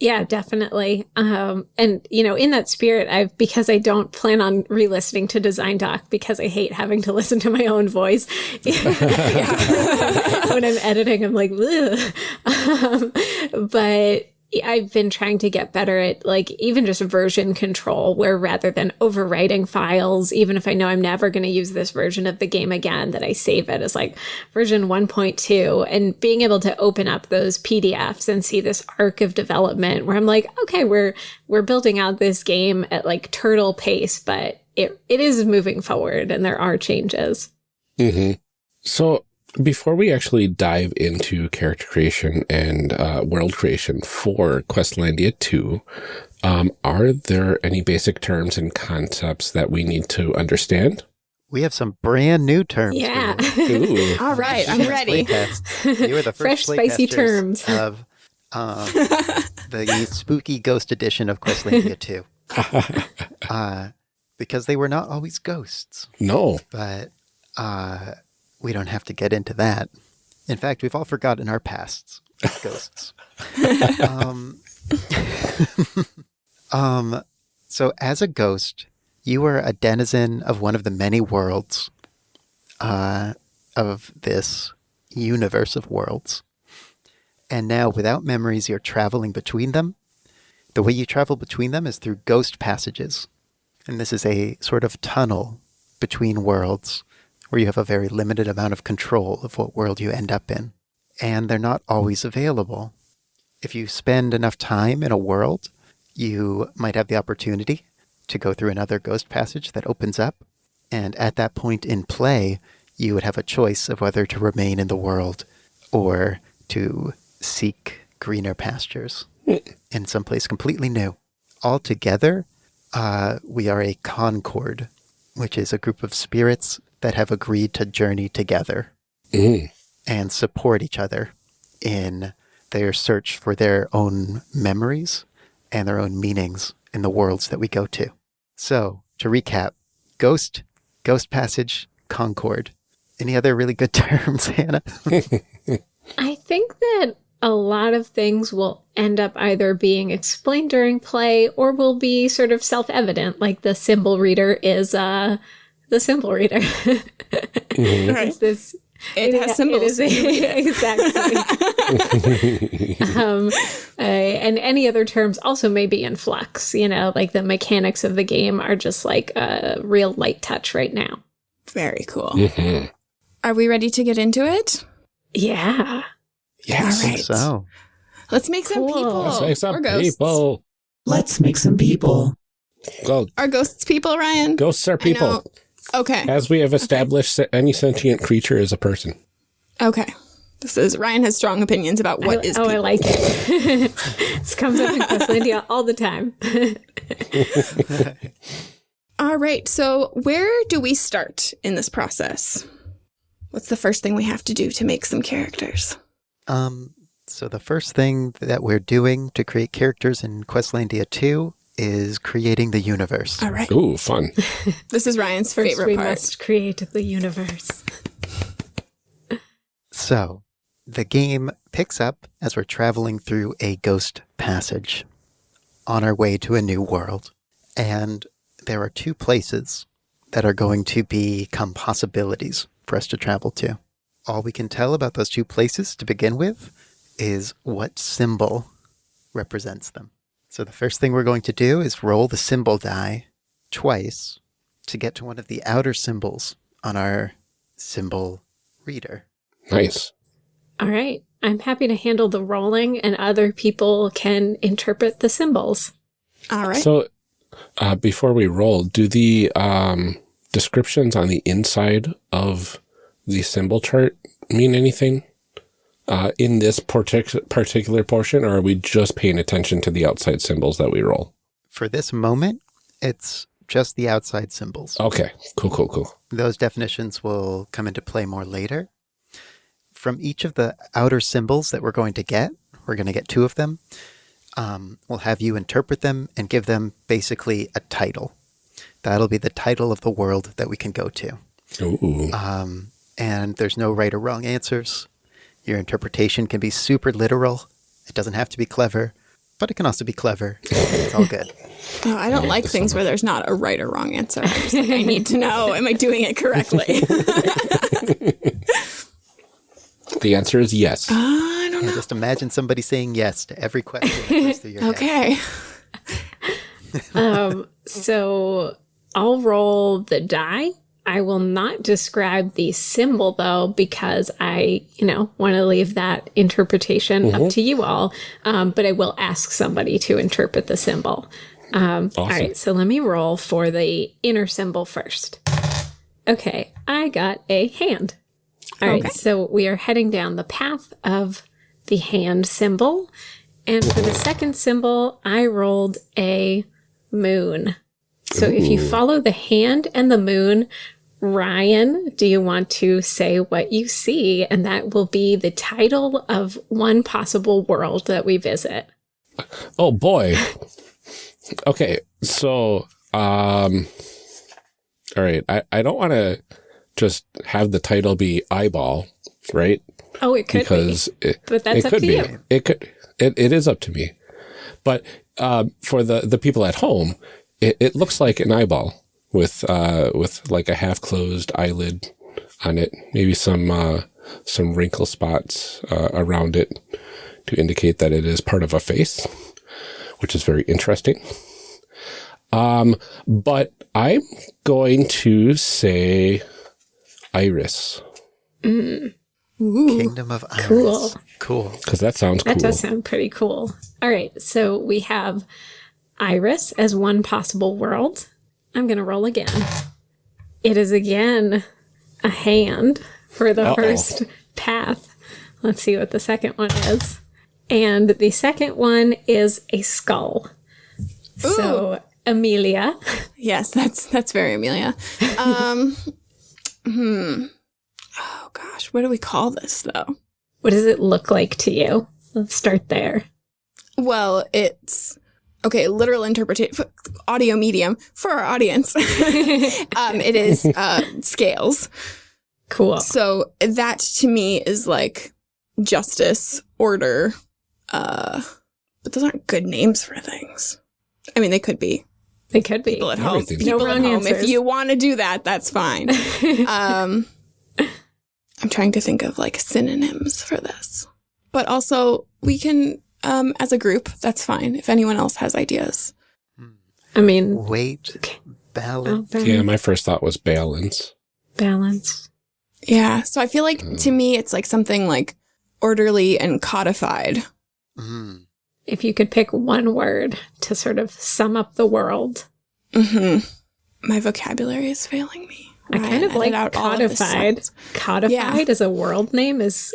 Yeah, definitely. And, in that spirit, because I don't plan on re-listening to Design Doc because I hate having to listen to my own voice. When I'm editing, I'm like, ugh. But I've been trying to get better at, like, even just version control, where rather than overwriting files, even if I know I'm never going to use this version of the game again, that I save it as like version 1.2, and being able to open up those PDFs and see this arc of development where I'm like, okay, we're building out this game at like turtle pace, but it is moving forward and there are changes. Mm-hmm. So before we actually dive into character creation and world creation for Questlandia 2, are there any basic terms and concepts that we need to understand? We have some brand new terms. Yeah. Ooh. All right, I'm ready. You are the first Fresh, spicy terms of the spooky ghost edition of Questlandia 2. Because they were not always ghosts. No. But we don't have to get into that. In fact, we've all forgotten our pasts as ghosts. So as a ghost, you are a denizen of one of the many worlds of this universe of worlds. And now, without memories, you're traveling between them. The way you travel between them is through ghost passages. And this is a sort of tunnel between worlds where you have a very limited amount of control of what world you end up in. And they're not always available. If you spend enough time in a world, you might have the opportunity to go through another ghost passage that opens up. And at that point in play, you would have a choice of whether to remain in the world or to seek greener pastures in some place completely new. Altogether, we are a concord, which is a group of spirits that have agreed to journey together and support each other in their search for their own memories and their own meanings in the worlds that we go to. So, to recap, ghost passage, concord. Any other really good terms, Hannah? I think that a lot of things will end up either being explained during play or will be sort of self-evident, like the symbol reader is the symbol reader. It's this. It has symbols. Exactly. And any other terms also may be in flux, like the mechanics of the game are just like a real light touch right now. Very cool. Mm-hmm. Are we ready to get into it? Yeah. Yes. All right. So, Let's make some people. Let's make some Or ghosts. people. Let's make some people. Go. Are ghosts people, Ryan? Ghosts are I know. people. Okay. As we have established, any sentient creature is a person. Okay. Ryan has strong opinions about what is people. I like it. This comes up in Questlandia all the time. All right. So where do we start in this process? What's the first thing we have to do to make some characters? So the first thing that we're doing to create characters in Questlandia 2 is creating the universe. All right. Ooh, fun. This is Ryan's First, favorite we part. must create the universe. So, the game picks up as we're traveling through a ghost passage on our way to a new world. And there are two places that are going to become possibilities for us to travel to. All we can tell about those two places to begin with is what symbol represents them. So the first thing we're going to do is roll the symbol die twice to get to one of the outer symbols on our symbol reader. Nice. All right. I'm happy to handle the rolling and other people can interpret the symbols. All right. So before we roll, do the descriptions on the inside of the symbol chart mean anything in this particular portion, or are we just paying attention to the outside symbols that we roll? For this moment, it's just the outside symbols. Okay, cool. Those definitions will come into play more later. From each of the outer symbols that we're going to get 2 of them, we'll have you interpret them and give them basically a title. That'll be the title of the world that we can go to. Ooh. And there's no right or wrong answers. Your interpretation can be super literal. It doesn't have to be clever, but it can also be clever. It's all good. Oh, I don't like things where there's not a right or wrong answer. I just think I need to know, am I doing it correctly? The answer is yes. I don't know. Just imagine somebody saying yes to every question that goes through your head. Okay. So I'll roll the die. I will not describe the symbol, though, because I, want to leave that interpretation up to you all. But I will ask somebody to interpret the symbol. Awesome. All right, so let me roll for the inner symbol first. Okay, I got a hand. All right, so we are heading down the path of the hand symbol. And for the second symbol, I rolled a moon. So if you follow the hand and the moon, Ryan, do you want to say what you see? And that will be the title of one possible world that we visit. Oh, boy. Okay, so, all right, I don't want to just have the title be eyeball, right? Oh, it could because be. But that's up to you. It is up to me. But for the people at home, it looks like an eyeball with like a half closed eyelid on it, maybe some wrinkle spots around it to indicate that it is part of a face, which is very interesting. But I'm going to say iris. Kingdom of Iris. Cool. Because that sounds cool. That does sound pretty cool. All right, so we have iris as one possible world. I'm going to roll again. It is again a hand for the first path. Let's see what the second one is. And the second one is a skull. Ooh. So, Amelia. Yes, that's very Amelia. Oh gosh, what do we call this though? What does it look like to you? Let's start there. Well, it's literal interpretation, audio medium for our audience. It is scales. Cool. So that to me is like justice, order, but those aren't good names for things. I mean, they could be. They could be. People at home. Everything's People no at wrong home. answers. If you want to do that, that's fine. I'm trying to think of like synonyms for this. But also we can, as a group, that's fine. If anyone else has ideas. I mean, Weight, balance. Yeah, my first thought was balance. Balance. Yeah. So I feel like to me, it's like something like orderly and codified. If you could pick one word to sort of sum up the world. My vocabulary is failing me. I kind of like codified. Codified as a world name is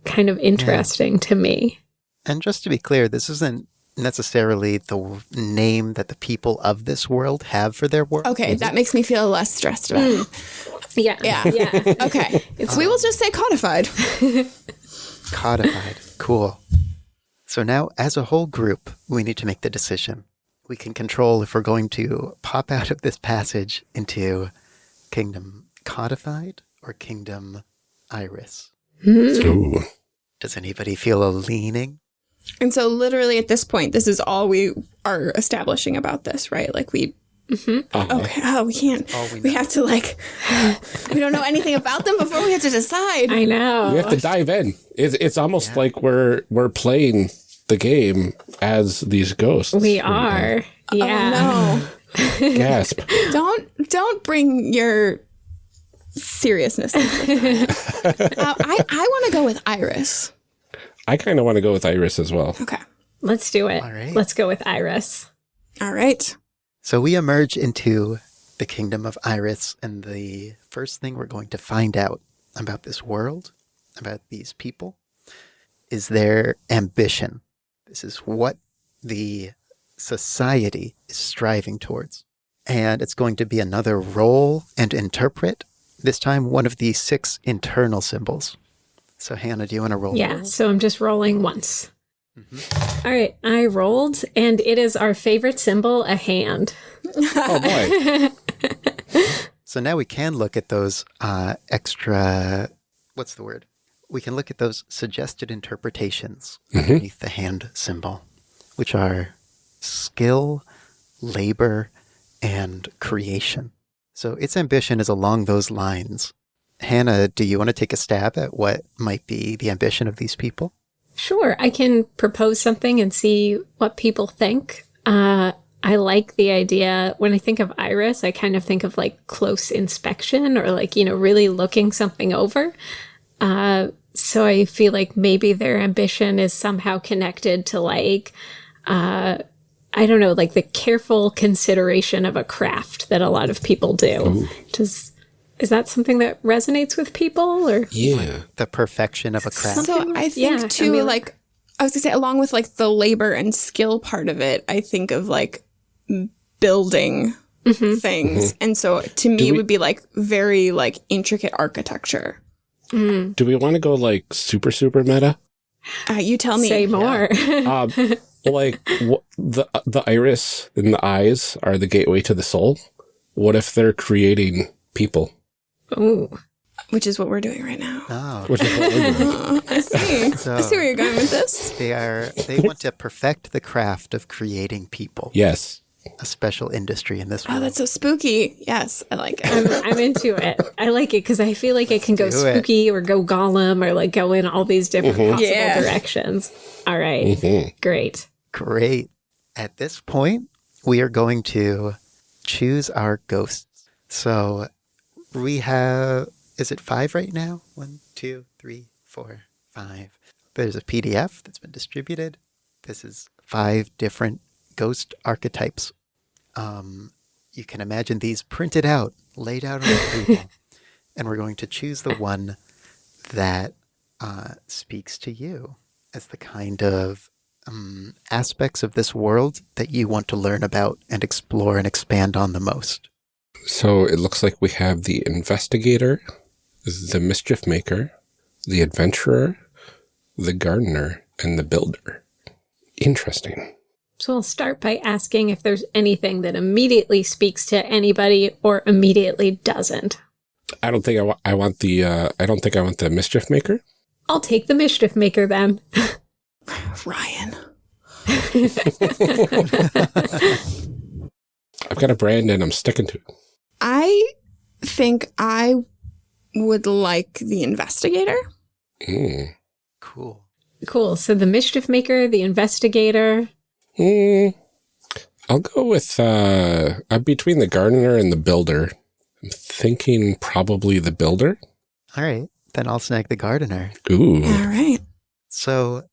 kind of interesting to me. And just to be clear, this isn't necessarily the name that the people of this world have for their world. Okay, that makes me feel less stressed about it. Yeah. Okay. We will just say codified. Codified. Cool. So now, as a whole group, we need to make the decision. We can control if we're going to pop out of this passage into Kingdom Codified or Kingdom Iris. Ooh. Does anybody feel a leaning? And so literally at this point, this is all we are establishing about this, right? Like we... Okay. Oh, we can't. We have to we don't know anything about them before we have to decide. I know. We have to dive in. It's almost like we're playing the game as these ghosts. We are. Yeah. Oh, no. Gasp. Don't bring your seriousness into it. I want to go with Iris. I kind of want to go with Iris as well. Okay. Let's do it. All right. Let's go with Iris. All right. So we emerge into the Kingdom of Iris, and the first thing we're going to find out about this world, about these people, is their ambition. This is what the society is striving towards. And it's going to be another roll and interpret, this time one of the 6 internal symbols. So Hannah, do you want to roll? Yeah, so I'm just rolling once. All right, I rolled, and it is our favorite symbol, a hand. Oh, boy. So now we can look at those extra, what's the word? We can look at those suggested interpretations underneath the hand symbol, which are skill, labor, and creation. So its ambition is along those lines. Hannah, do you want to take a stab at what might be the ambition of these people? Sure, I can propose something and see what people think. I like the idea. When I think of iris, I kind of think of like close inspection or like, really looking something over. So I feel like maybe their ambition is somehow connected to like, I don't know, like the careful consideration of a craft that a lot of people do. Is that something that resonates with people, or? Yeah. The perfection of a craft. So I think too, like, I was gonna say, along with like the labor and skill part of it, I think of like building things. And so to me, it would be like very like intricate architecture. Do we want to go like super, super meta? You tell me. Say more. Like the iris and the eyes are the gateway to the soul. What if they're creating people? Ooh. Which is what we're doing right now. Oh, Which is what we're doing. I see. So- I see where you're going with this. they want to perfect the craft of creating people. Yes. A special industry in this Oh, world. that's so spooky. Yes, I like it. I'm into it. I like it because I feel like it can go do it. spooky or go Gollum or like go in all these different possible Yeah. directions. All right. Great. Great. At this point, we are going to choose our ghosts. So we have, is it 5 right now? 1, 2, 3, 4, 5. There's a PDF that's been distributed. This is 5 different ghost archetypes. You can imagine these printed out, laid out on the table. And we're going to choose the one that speaks to you as the kind of aspects of this world that you want to learn about and explore and expand on the most. So it looks like we have the investigator, the mischief maker, the adventurer, the gardener, and the builder. Interesting. So I'll start by asking if there's anything that immediately speaks to anybody or immediately doesn't. I don't think I want the mischief maker. I'll take the mischief maker then. Ryan. I've got a brand and I'm sticking to it. I think I would like the investigator. Cool. Cool. So the mischief maker, the investigator. I'll go with, I'm between the gardener and the builder. I'm thinking probably the builder. All right. Then I'll snag the gardener. Ooh. All right. So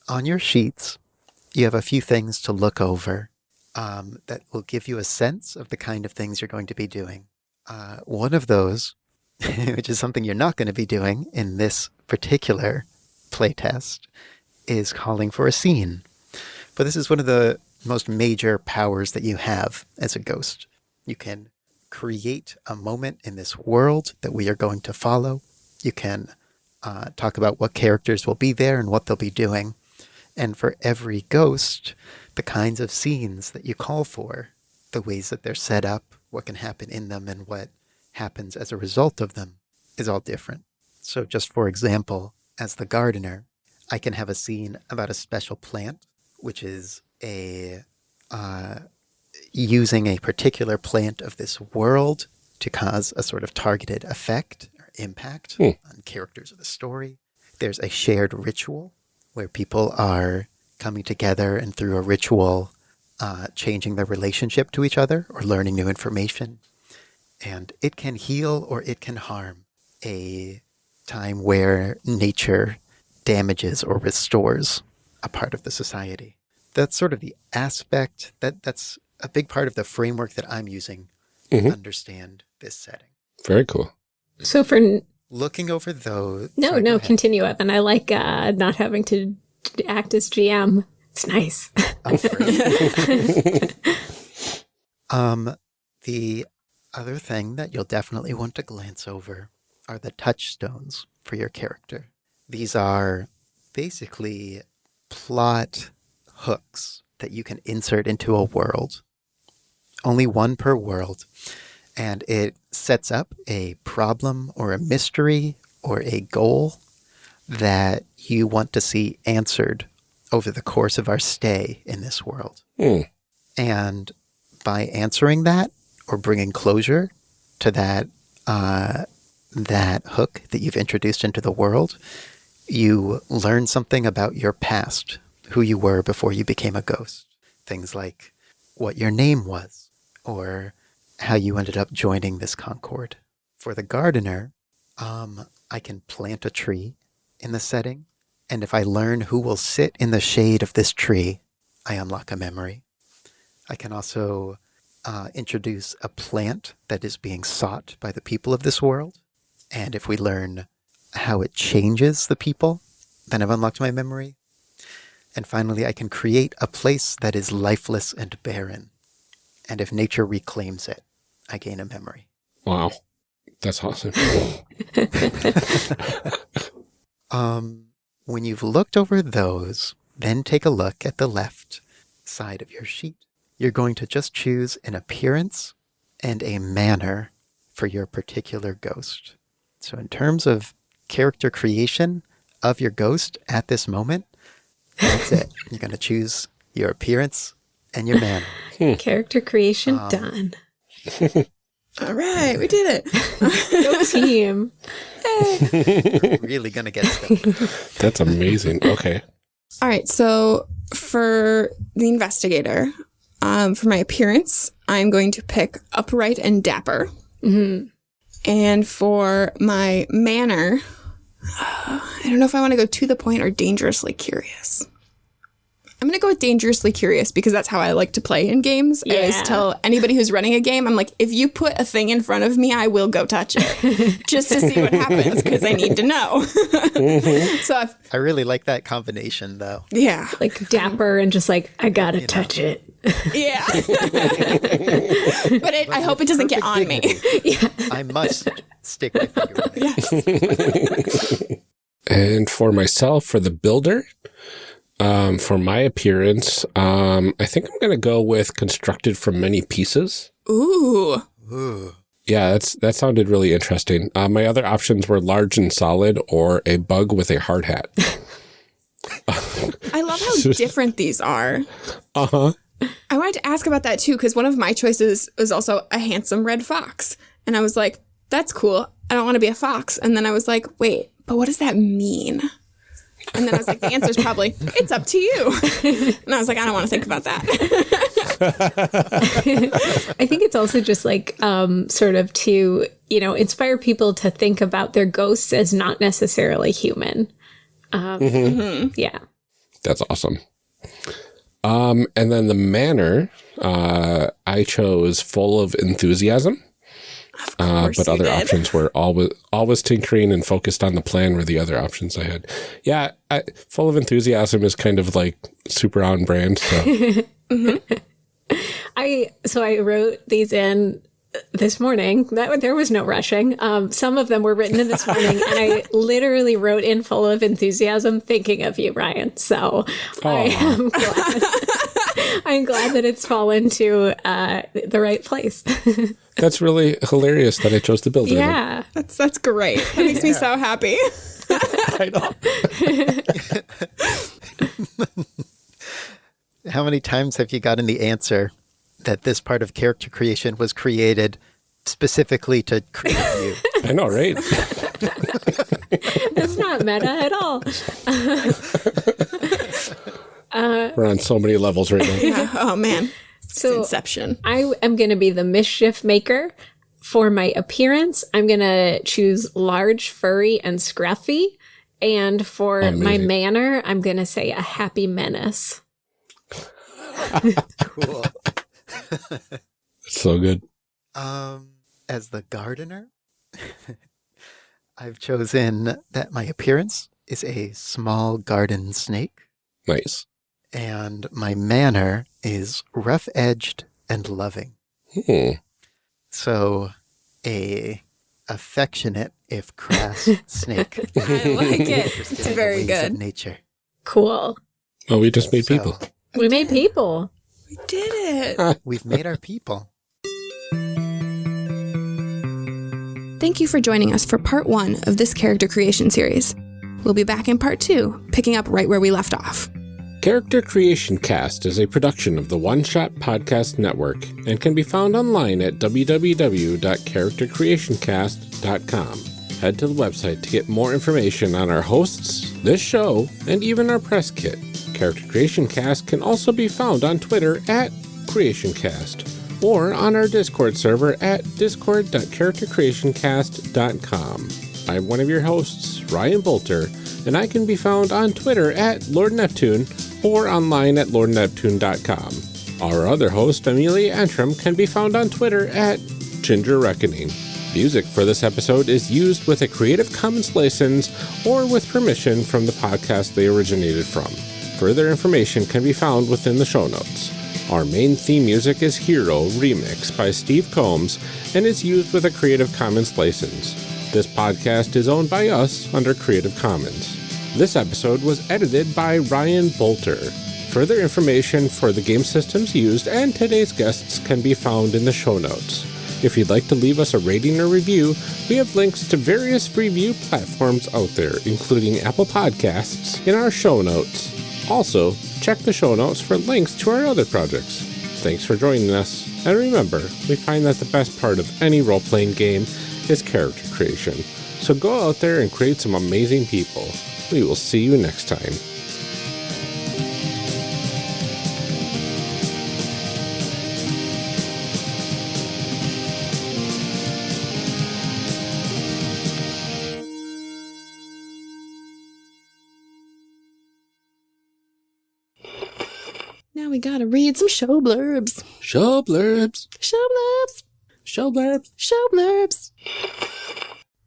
on your sheets, you have a few things to look over that will give you a sense of the kind of things you're going to be doing. One of those, which is something you're not going to be doing in this particular playtest, is calling for a scene. But this is one of the most major powers that you have as a ghost. You can create a moment in this world that we are going to follow. You can talk about what characters will be there and what they'll be doing. And for every ghost, the kinds of scenes that you call for, the ways that they're set up, what can happen in them, and what happens as a result of them is all different. So just for example, as the gardener, I can have a scene about a special plant, which is using a particular plant of this world to cause a sort of targeted effect or impact on characters of the story. There's a shared ritual where people are coming together and through a ritual changing their relationship to each other or learning new information. And it can heal or it can harm. A time where nature damages or restores a part of the society. That's sort of the aspect, that's a big part of the framework that I'm using to understand this setting. Very cool. So for looking over those. No, Sorry, go no, ahead. continue, Evan. I like not having to act as GM. It's nice. Oh, great. The other thing that you'll definitely want to glance over are the touchstones for your character. These are basically plot hooks that you can insert into a world. Only one per world. And it sets up a problem or a mystery or a goal that you want to see answered over the course of our stay in this world. And by answering that or bringing closure to that hook that you've introduced into the world, you learn something about your past, who you were before you became a ghost. Things like what your name was or how you ended up joining this Concord. For the gardener, I can plant a tree in the setting, and if I learn who will sit in the shade of this tree, I unlock a memory. I can also introduce a plant that is being sought by the people of this world, and if we learn how it changes the people, then I've unlocked my memory. And finally, I can create a place that is lifeless and barren, and if nature reclaims it, I gain a memory. Wow. That's awesome. When you've looked over those, then take a look at the left side of your sheet. You're going to just choose an appearance and a manner for your particular ghost. So in terms of character creation of your ghost at this moment, that's it. You're going to choose your appearance and your manner. Character creation done. All right, we did it. Go team. Really going to get stuff. That's amazing. Okay. All right, so for the investigator, for my appearance, I'm going to pick upright and dapper. Mm-hmm. And for my manner, I don't know if I want to go to the point or dangerously curious. I'm going to go with dangerously curious because that's how I like to play in games. I always tell anybody who's running a game, I'm like, if you put a thing in front of me, I will go touch it just to see what happens because I need to know. So I really like that combination, though. yeah. Like dapper and just like, I gotta touch it. Yeah. But I hope it doesn't get on me. I must stick with you. Yes. And for myself, for the builder, for my appearance, I think I'm going to go with constructed from many pieces. Ooh. Yeah, that sounded really interesting. My other options were large and solid or a bug with a hard hat. I love how different these are. Uh-huh. I wanted to ask about that too, because one of my choices was also a handsome red fox. And I was like, that's cool. I don't want to be a fox. And then I was like, wait, but what does that mean? And then I was like, the answer is probably, it's up to you. And I was like, I don't want to think about that. I think it's also just like sort of to, inspire people to think about their ghosts as not necessarily human. Yeah. That's awesome. And then the manner, I chose full of enthusiasm. But other options were always tinkering and focused on the plan were the other options I had. Yeah, full of enthusiasm is kind of like super on brand. So. I wrote these in this morning. There was no rushing. Some of them were written in this morning, and I literally wrote in full of enthusiasm, thinking of you, Ryan. So I am glad. I'm glad that it's fallen to the right place. That's really hilarious that I chose the builder. Yeah, That's great. That makes me so happy. I know. How many times have you gotten the answer that this part of character creation was created specifically to create you? I know, right? that's not meta at all. We're on so many levels right now. Yeah. Oh, man. So Inception. I am going to be the mischief maker. For my appearance, I'm going to choose large, furry, and scruffy. And for my manner, I'm going to say a happy menace. Cool. So good. As the gardener, I've chosen that my appearance is a small garden snake, Nice. and my manner is rough-edged and loving. So, a affectionate, if crass, snake. I like it. Interested It's in the very ways good. of nature. Cool. Well, we just made So, people. We made people. We did it. We've made our people. Thank you for joining us for part 1 of this character creation series. We'll be back in part 2, picking up right where we left off. Character Creation Cast is a production of the One Shot Podcast Network and can be found online at www.charactercreationcast.com. Head to the website to get more information on our hosts, this show, and even our press kit. Character Creation Cast can also be found on Twitter at CreationCast or on our Discord server at discord.charactercreationcast.com. I'm one of your hosts, Ryan Bolter, and I can be found on Twitter at Lord Neptune or online at lordneptune.com. Our other host, Amelia Antrim, can be found on Twitter at Ginger Reckoning. Music for this episode is used with a Creative Commons license or with permission from the podcast they originated from. Further information can be found within the show notes. Our main theme music is Hero Remix by Steve Combs and is used with a Creative Commons license. This podcast is owned by us under Creative Commons. This episode was edited by Ryan Bolter. Further information for the game systems used and today's guests can be found in the show notes. If you'd like to leave us a rating or review, we have links to various review platforms out there, including Apple Podcasts, in our show notes. Also, check the show notes for links to our other projects. Thanks for joining us, and remember, we find that the best part of any role-playing game is character creation. So go out there and create some amazing people. We will see you next time. Now we gotta read some show blurbs. Show blurbs. Show blurbs. Show blurbs. Show blurbs.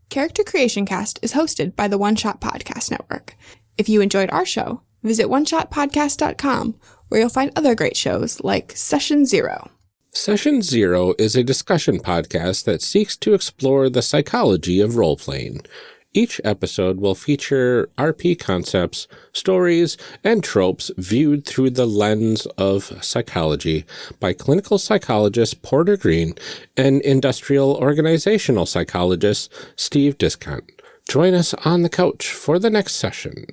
Character Creation Cast is hosted by the One Shot Podcast Network. If you enjoyed our show, visit oneshotpodcast.com, where you'll find other great shows like Session 0. Session 0 is a discussion podcast that seeks to explore the psychology of role-playing. Each episode will feature RP concepts, stories, and tropes viewed through the lens of psychology by clinical psychologist Porter Green and industrial organizational psychologist Steve Discount. Join us on the couch for the next session.